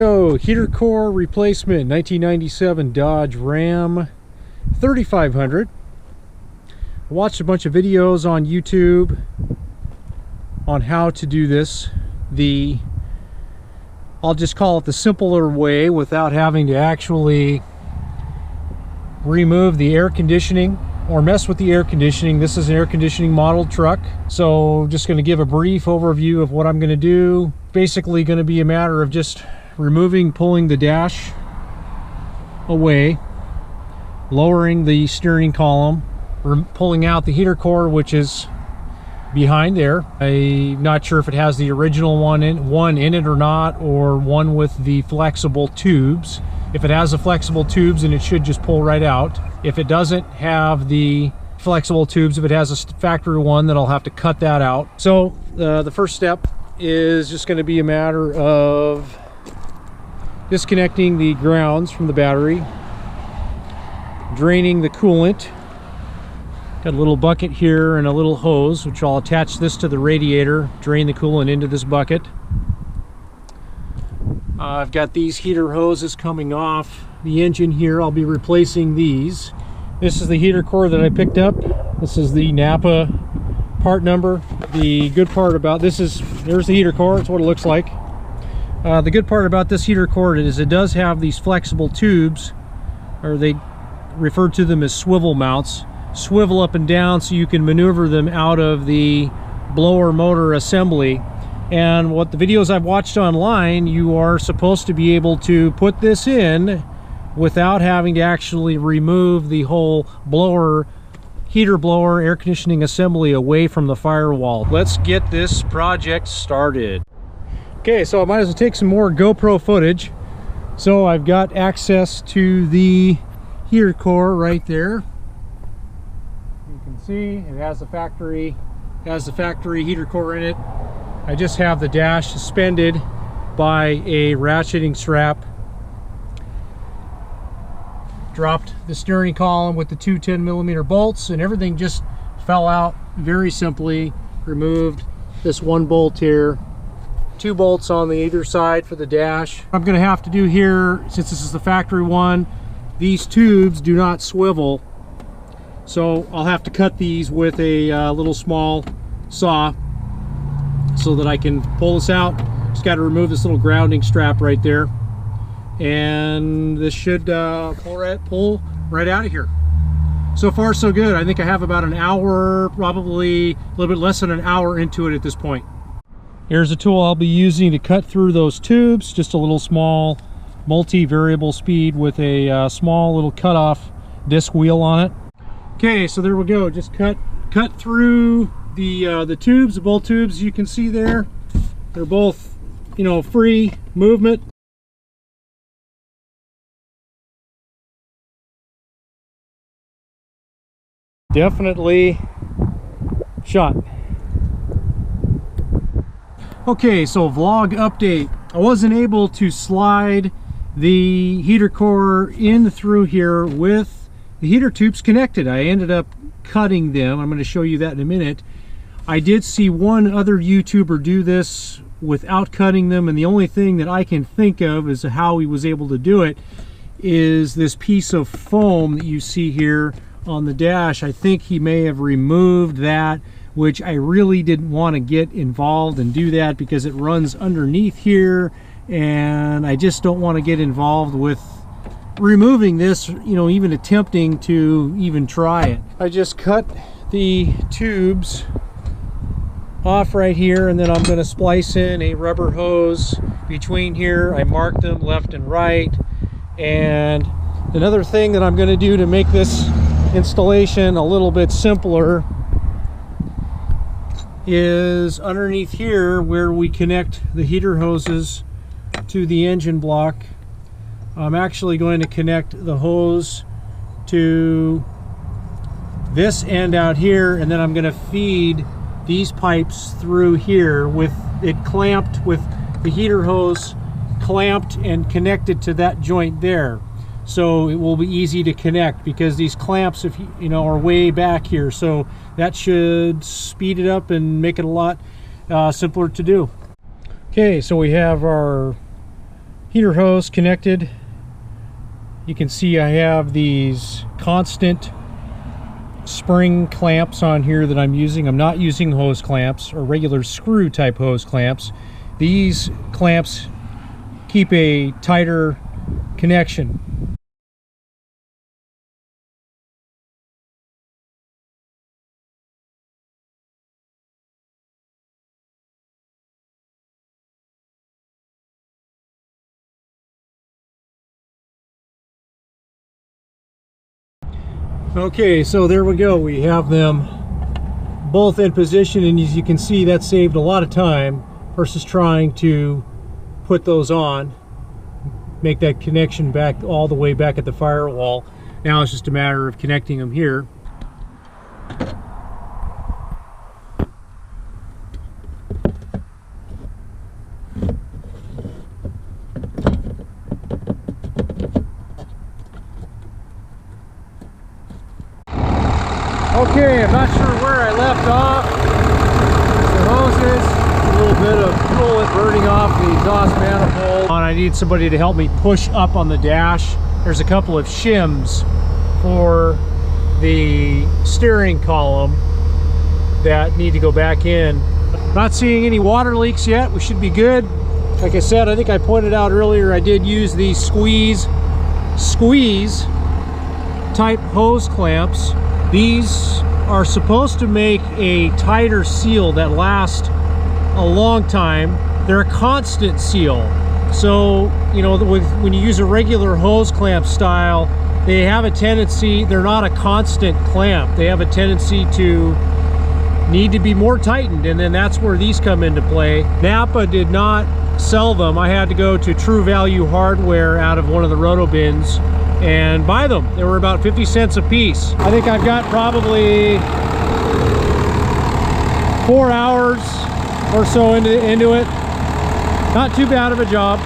So, heater core replacement, 1997 Dodge Ram 3500. I watched a bunch of videos on YouTube on how to do this. I'll just call it the simpler way without having to actually remove the air conditioning or mess with the air conditioning. This is an air conditioning model truck, so just going to give a brief overview of what I'm going to do. Basically going to be a matter of just pulling the dash away, lowering the steering column, pulling out the heater core, which is behind there. I'm not sure if it has the original one in it or not, or one with the flexible tubes. If it has the flexible tubes, then it should just pull right out. If it doesn't have the flexible tubes, if it has a factory one, then I'll have to cut that out. So the first step is just going to be a matter of disconnecting the grounds from the battery, draining the coolant. Got a little bucket here and a little hose, which I'll attach this to the radiator, drain the coolant into this bucket. I've got these heater hoses coming off the engine here. I'll be replacing these. This is the heater core that I picked up. This is the Napa part number. The good part about this is, there's the heater core. It's what it looks like. The good part about this heater core is it does have these flexible tubes, or they refer to them as swivel mounts. Swivel up and down so you can maneuver them out of the blower motor assembly. And what the videos I've watched online, you are supposed to be able to put this in without having to actually remove the whole heater blower air conditioning assembly away from the firewall. Let's get this project started. Okay, so I might as well take some more GoPro footage. So I've got access to the heater core right there. You can see it has the factory heater core in it. I just have the dash suspended by a ratcheting strap. Dropped the steering column with the two 10mm bolts, and everything just fell out very simply. Removed this one bolt here. 2 bolts on the either side for the dash. What I'm going to have to do here, since this is the factory one, these tubes do not swivel, so I'll have to cut these with a little small saw so that I can pull this out. Just got to remove this little grounding strap right there, and this should pull right out of here. So far so good. I think I have about an hour, probably a little bit less than an hour into it at this point. Here's a tool I'll be using to cut through those tubes, just a little small multi-variable speed with a small little cutoff disc wheel on it. Okay, so there we go. Just cut through the tubes, the bolt tubes. You can see there, they're both, free movement. Definitely shot. Okay, so vlog update. I wasn't able to slide the heater core in through here with the heater tubes connected. I ended up cutting them. I'm going to show you that in a minute. I did see one other YouTuber do this without cutting them, and the only thing that I can think of as to how he was able to do it is this piece of foam that you see here on the dash. I think he may have removed that, which I really didn't want to get involved and do that because it runs underneath here, and I just don't want to get involved with removing this, even attempting to even try it. I just cut the tubes off right here, and then I'm going to splice in a rubber hose between here. I marked them left and right. And another thing that I'm going to do to make this installation a little bit simpler is underneath here where we connect the heater hoses to the engine block. I'm actually going to connect the hose to this end out here, and then I'm going to feed these pipes through here with it clamped, with the heater hose clamped and connected to that joint there. So it will be easy to connect because these clamps, if are way back here. So that should speed it up and make it a lot simpler to do. Okay, so we have our heater hose connected. You can see I have these constant spring clamps on here that I'm using. I'm not using hose clamps or regular screw type hose clamps. These clamps keep a tighter connection. Okay, so there we go. We have them both in position, and as you can see, that saved a lot of time versus trying to put those on, make that connection back all the way back at the firewall. Now it's just a matter of connecting them here. Okay, I'm not sure where I left off. The hoses, a little bit of coolant burning off the exhaust manifold. And I need somebody to help me push up on the dash. There's a couple of shims for the steering column that need to go back in. Not seeing any water leaks yet. We should be good. Like I said, I think I pointed out earlier, I did use these squeeze type hose clamps. These are supposed to make a tighter seal that lasts a long time. They're a constant seal. So, you know, when you use a regular hose clamp style, they have a tendency, they're not a constant clamp. They have a tendency to need to be more tightened, and then that's where these come into play. Napa did not sell them. I had to go to True Value Hardware out of one of the roto bins and buy them. They were about 50 cents a piece. I think I've got probably 4 hours or so into it. Not too bad of a job.